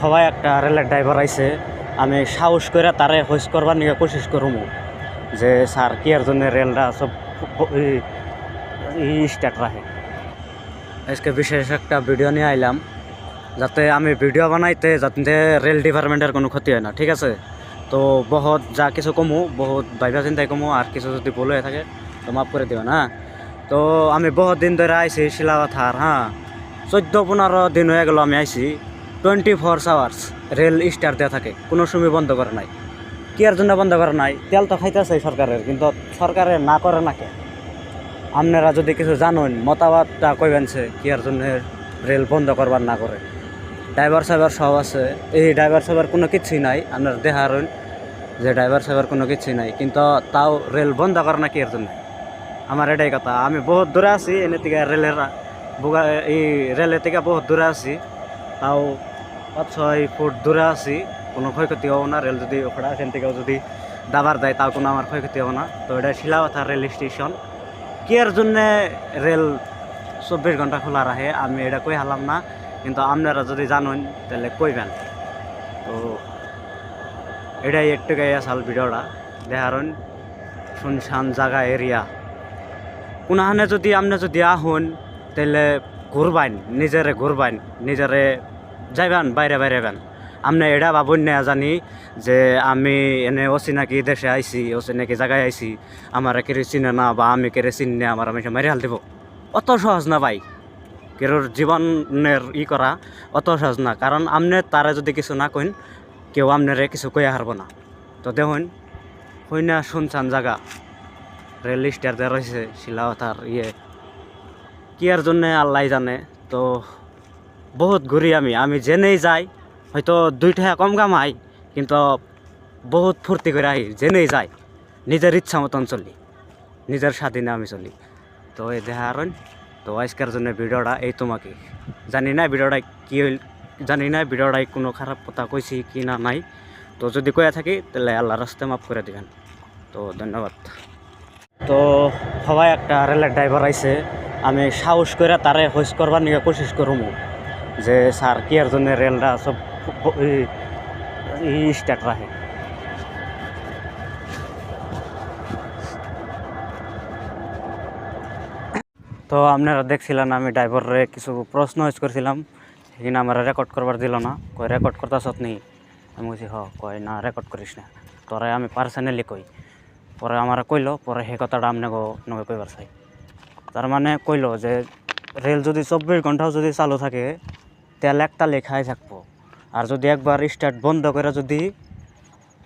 সবাই একটা রেলের ড্রাইভার আইছে, আমি সাহস করে তারে হোস করবার নিয়ে কোশিশ করবো যে স্যার কি এর জন্য রেলটা সব স্টার্ট রাখে। আজকে বিশেষ একটা ভিডিও নিয়ে আইলাম, যাতে আমি ভিডিও বানাইতে যাতে রেল ডিপার্টমেন্টের কোনো ক্ষতি হয় না, ঠিক আছে। তো বহুত যা কিছু কমু, বহুত ভাইবা চিন্তায় কমু, আর কিছু যদি ভুল হয়ে থাকে তো মাফ করে দেবেন। হ্যাঁ, তো আমি বহুত দিন ধরে আইছি শিলাবথার। হ্যাঁ, 14-15 দিন হয়ে গেল আমি আইছি। 24 আওয়ার্স রেল স্টার দেওয়া থাকে, কোনো সময় বন্ধ করে নাই। কি এর জন্য বন্ধ করে নাই? তেল তো খাইতেছে সরকারের, কিন্তু সরকারের না করে না কে? আপনারা যদি কিছু জানেন মতামতটা কইবেন সে কি এর জন্য রেল বন্ধ করবার না করে। ড্রাইভার সাহেবের সব আছে, এই ড্রাইভার সাহেবের কোনো কিছুই নাই। আপনার দেখার যে ড্রাইভার সাহেবের কোনো কিছুই নাই, কিন্তু তাও রেল বন্ধ করে না কি এর জন্য? আমার এটাই কথা। আমি বহুত দূরে আছি এনে থেকে রেলের এই রেলের থেকে বহুত দূরে আছি, তাও 5-6 ফুট দূরে আছি। কোনো ক্ষয়ক্ষতি হবো না। রেল যদি ওখানে এখান থেকেও যদি দাবার দেয় তাও কোনো আমার ক্ষয়ক্ষতি হবো না। তো এটা শিলাবথা রেল স্টেশন। কি এর জন্যে রেল 24 ঘন্টা খোলা রাখে আমি এটা কই হালাম না, কিন্তু আপনারা যদি জানেন তাহলে কইবেন। তো এটাই একটু গাই আসাল ভিডিওটা দেখারণ। শুনশান জায়গা এরিয়া কোনখানে যদি আপনি যদি আহুন তাহলে ঘুরবাইন, নিজেরে ঘুরবাইন, নিজেরে যাইবেন, বাইরে বাইরেবেন। আপনি এটা ভাবুন না জানি যে আমি এনে অচিনাকি দেশে আইছি, অচিনাকি জায়গায় আইছি, আমার কেরে চিনে না বা আমি কেরে চিনে আমার আমি মারি হাল দেব। অত সহজ না ভাই, কেরোর জীবনের করা অত সহজ না। কারণ আপনি তারা যদি কিছু না কইন, কেউ আপনারে কিছু কইয়া হারব না। তো দেখুন হইনা শুনছান জায়গা রেল স্টার দেওয়া রয়েছে শিলাবথার কি আর জন্যে আল্লাহ জানে। তো বহুত ঘুরি আমি জেনেই যাই, হয়তো 2 টাকা কম কামাই, কিন্তু বহুত ফুর্তি করে আই, জেনেই যাই। নিজের ইচ্ছা মতন চলি, নিজের স্বাধীনে আমি চলি। তো এই দেখারণ। তো আজকের জন্য ভিডিওটা এই তোমাকে জানি না ভিডিওটা কি হইল, জানি না ভিডিওটায় কোনো খারাপ কথা কইছি কি না নাই। তো যদি কয়ে থাকি তাহলে আল্লাহ রাস্তায় মাফ করে দিবেন। তো ধন্যবাদ। তো সবাই একটা রেলের ড্রাইভার আইছে, আমি সাহস করে তারে হোস করবার নিয়ে কোশিশ করবো যে স্যার কি এর জন্য রেলটা সব স্টার্ট রাখে। তো আপনারা দেখছিলেন আমি ড্রাইভারে কিছু প্রশ্ন করছিলাম, সেখানে আমার রেকর্ড করবার দিল না। কয় রেকর্ড করতেছ নেই? আমি বলছি কয় না রেকর্ড করিস না, তোরা আমি পার্সোনালি কই। পরে আমার কইল, পরে সেই কথাটা আপনাকে নগে কইবার চাই। তার মানে কইল যে রেল যদি 24 ঘন্টাও যদি চালু থাকে তেল একটা লেখাই থাকবো, আর যদি একবার স্টার্ট বন্ধ করে যদি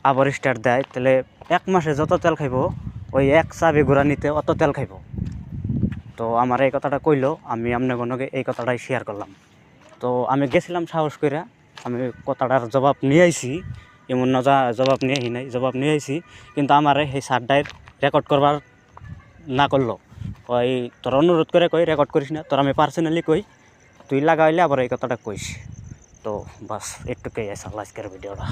আবার স্টার্ট দেয় তাহলে 1 মাসে যত তেল খাইব ওই 1 চাবি ঘোরা নিতে অত তেল খাইব। তো আমার এই কথাটা কইলো, আমি আপনাকে এই কথাটাই শেয়ার করলাম। তো আমি গেছিলাম সাহস করে, আমি কথাটার জবাব নিয়ে আইছি, এমন না জবাব নিয়ে আহি নাই, জবাব নিয়ে আইছি। কিন্তু আমারে সেই সারটাই রেকর্ড করবার না করলো। কই তোর অনুরোধ করে কই রেকর্ড করিস না, তোর আমি পার্সোনালি কই, তুই লাগাইলে আবার এই কথাটা কইস। তো বাস একটুকুই আছে আজকের ভিডিওটা।